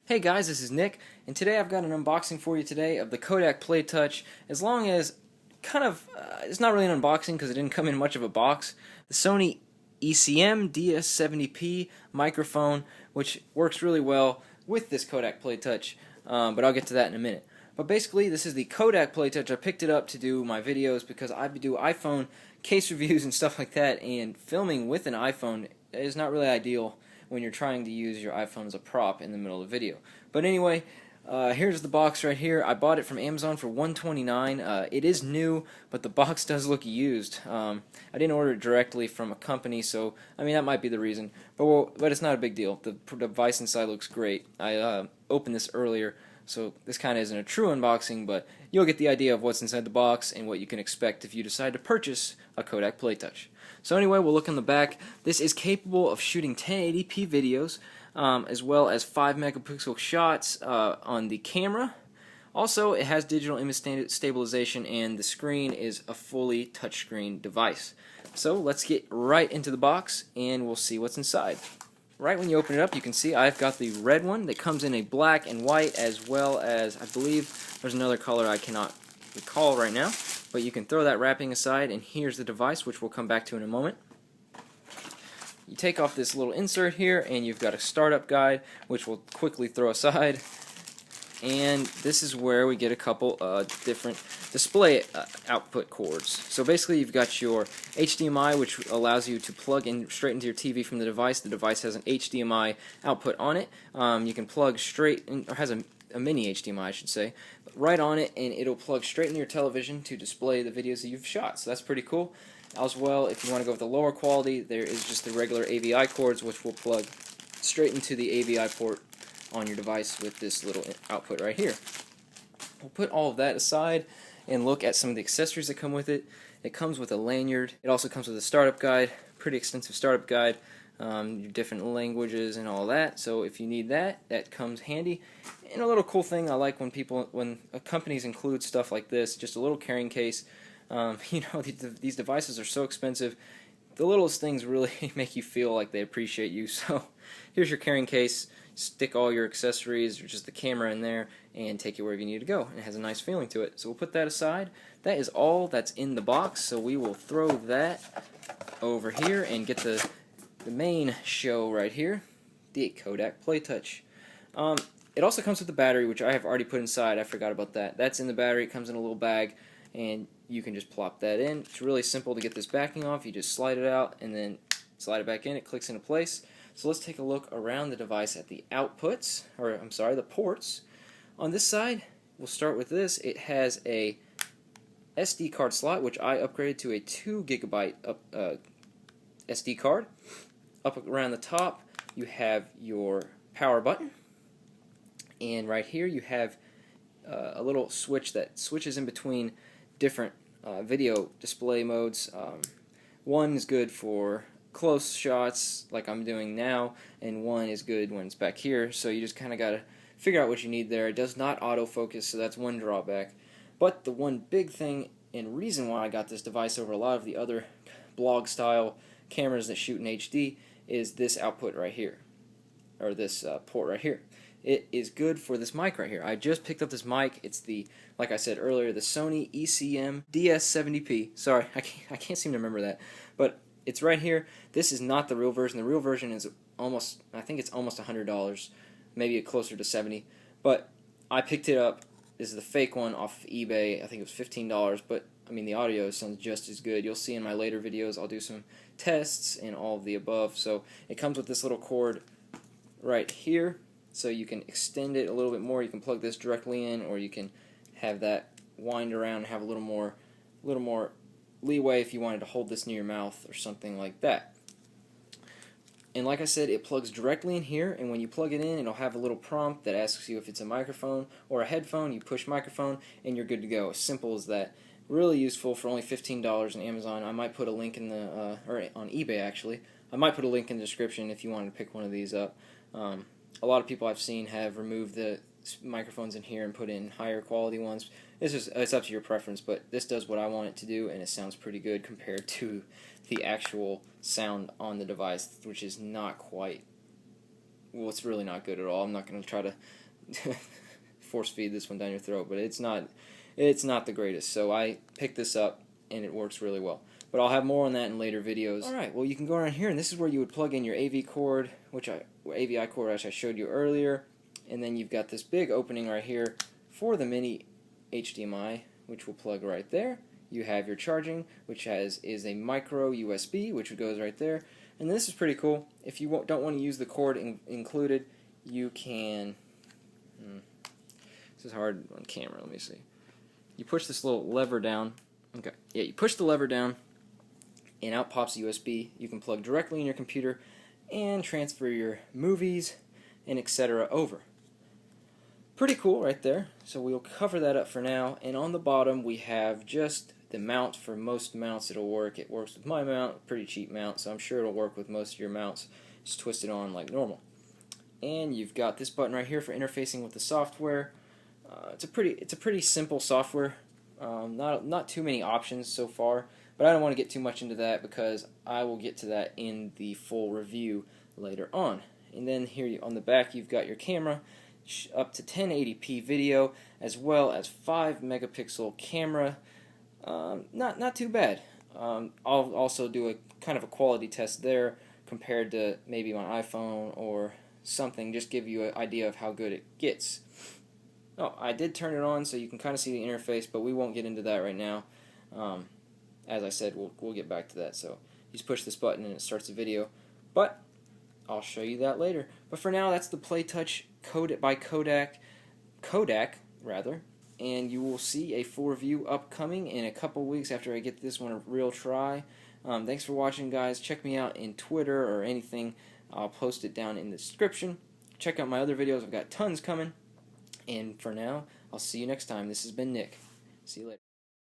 Hey guys, this is Nick, and today I've got an unboxing for you today of the Kodak PlayTouch. As long as it's not really an unboxing because it didn't come in much of a box. The Sony ECM-DS70P microphone, which works really well with this Kodak PlayTouch, but I'll get to that in a minute. But basically, this is the Kodak PlayTouch. I picked it up to do my videos because I do iPhone case reviews and stuff like that, and filming with an iPhone is not really ideal when you're trying to use your iPhone as a prop in the middle of the video. But anyway, here's the box right here. I bought it from Amazon for $129. It is new, but the box does look used. I didn't order it directly from a company, so I mean that might be the reason. But it's not a big deal. The device inside looks great. I opened this earlier, so this kind of isn't a true unboxing, but you'll get the idea of what's inside the box and what you can expect if you decide to purchase a Kodak PlayTouch. So anyway, we'll look on the back. This is capable of shooting 1080p videos, as well as 5 megapixel shots on the camera. Also, it has digital image stabilization, and the screen is a fully touchscreen device. So let's get right into the box, and we'll see what's inside. Right when you open it up, you can see I've got the red one that comes in a black and white, as well as I believe there's another color I cannot recall right now. But you can throw that wrapping aside, and here's the device, which we'll come back to in a moment. You take off this little insert here, and you've got a startup guide, which we'll quickly throw aside. And this is where we get a couple different display output cords. So basically, you've got your HDMI, which allows you to plug in straight into your TV from the device. The device has an HDMI output on it. You can plug straight in, or has a mini HDMI, I should say, right on it, and it'll plug straight into your television to display the videos that you've shot. So that's pretty cool. As well, if you want to go with the lower quality, there is just the regular AVI cords, which will plug straight into the AVI port on your device with this little output right here. We'll put all of that aside and look at some of the accessories that come with it. It comes with a lanyard. It also comes with a startup guide, pretty extensive startup guide, your different languages and all that. So if you need that, that comes handy. And a little cool thing I like when companies include stuff like this, just a little carrying case. These devices are so expensive. The littlest things really make you feel like they appreciate you. So here's your carrying case. Stick all your accessories or just the camera in there and take it wherever you need to go. And it has a nice feeling to it. So we'll put that aside. That is all that's in the box. So we will throw that over here and get the main show right here, the Kodak PlayTouch. It also comes with the battery, which I have already put inside. I forgot about that. That's in the battery. It comes in a little bag, and you can just plop that in. It's really simple to get this backing off. You just slide it out and then slide it back in. It clicks into place. So let's take a look around the device at the outputs, or I'm sorry, the ports. On this side, we'll start with this. It has a SD card slot, which I upgraded to a 2 gigabyte SD card. Up around the top, you have your power button. And right here you have a little switch that switches in between different video display modes. One is good for close shots like I'm doing now, and one is good when it's back here, so you just kind of got to figure out what you need there. It does not autofocus, so that's one drawback. But the one big thing and reason why I got this device over a lot of the other blog style cameras that shoot in HD is this output right here, or this port right here. It is good for this mic right here. I just picked up this mic. It's the, like I said earlier, the Sony ECM-DS70P. Sorry, I can't seem to remember that. But it's right here. This is not the real version. The real version is almost, I think it's almost $100, maybe closer to $70. But I picked it up. This is the fake one off of eBay. I think it was $15. But I mean, the audio sounds just as good. You'll see in my later videos I'll do some tests and all of the above. So it comes with this little cord right here. So you can extend it a little bit more. You can plug this directly in, or you can have that wind around and have a little more leeway if you wanted to hold this near your mouth or something like that. And like I said, it plugs directly in here, and when you plug it in, it'll have a little prompt that asks you if it's a microphone or a headphone. You push microphone, and you're good to go. As simple as that. Really useful for only $15 on Amazon. I might put a link in the, or on eBay actually. I might put a link in the description if you wanted to pick one of these up. A lot of people I've seen have removed the microphones in here and put in higher quality ones. It's up to your preference, but this does what I want it to do, and it sounds pretty good compared to the actual sound on the device, which is not quite well, it's really not good at all. I'm not going to try to force feed this one down your throat, but it's not the greatest. So I picked this up and it works really well. But I'll have more on that in later videos. Alright, well, you can go around here, and this is where you would plug in your AV cord, AVI cord, which I showed you earlier. And then you've got this big opening right here for the mini HDMI, which will plug right there. You have your charging, which is a micro USB, which goes right there. And this is pretty cool. If you don't want to use the cord included, you can... This is hard on camera. Let me see. You push this little lever down. Okay. Yeah, you push the lever down, and out pops USB. You can plug directly in your computer and transfer your movies and etc. over. Pretty cool right there. So we'll cover that up for now. And on the bottom we have just the mount. For most mounts it'll work. It works with my mount, pretty cheap mount, so I'm sure it'll work with most of your mounts. Just twist it on like normal. And you've got this button right here for interfacing with the software. It's a pretty simple software. Not too many options so far, but I don't want to get too much into that because I will get to that in the full review later on. And then here on the back you've got your camera, up to 1080p video, as well as 5 megapixel camera. Not too bad. I'll also do a kind of a quality test there compared to maybe my iPhone or something, just give you an idea of how good it gets. Oh, I did turn it on so you can kind of see the interface, but we won't get into that right now. As I said, we'll get back to that. So you just push this button and it starts the video, but I'll show you that later. But for now, that's the PlayTouch by Kodak, and you will see a full review upcoming in a couple weeks after I get this one a real try. Thanks for watching, guys. Check me out in Twitter or anything. I'll post it down in the description. Check out my other videos. I've got tons coming. And for now, I'll see you next time. This has been Nick. See you later.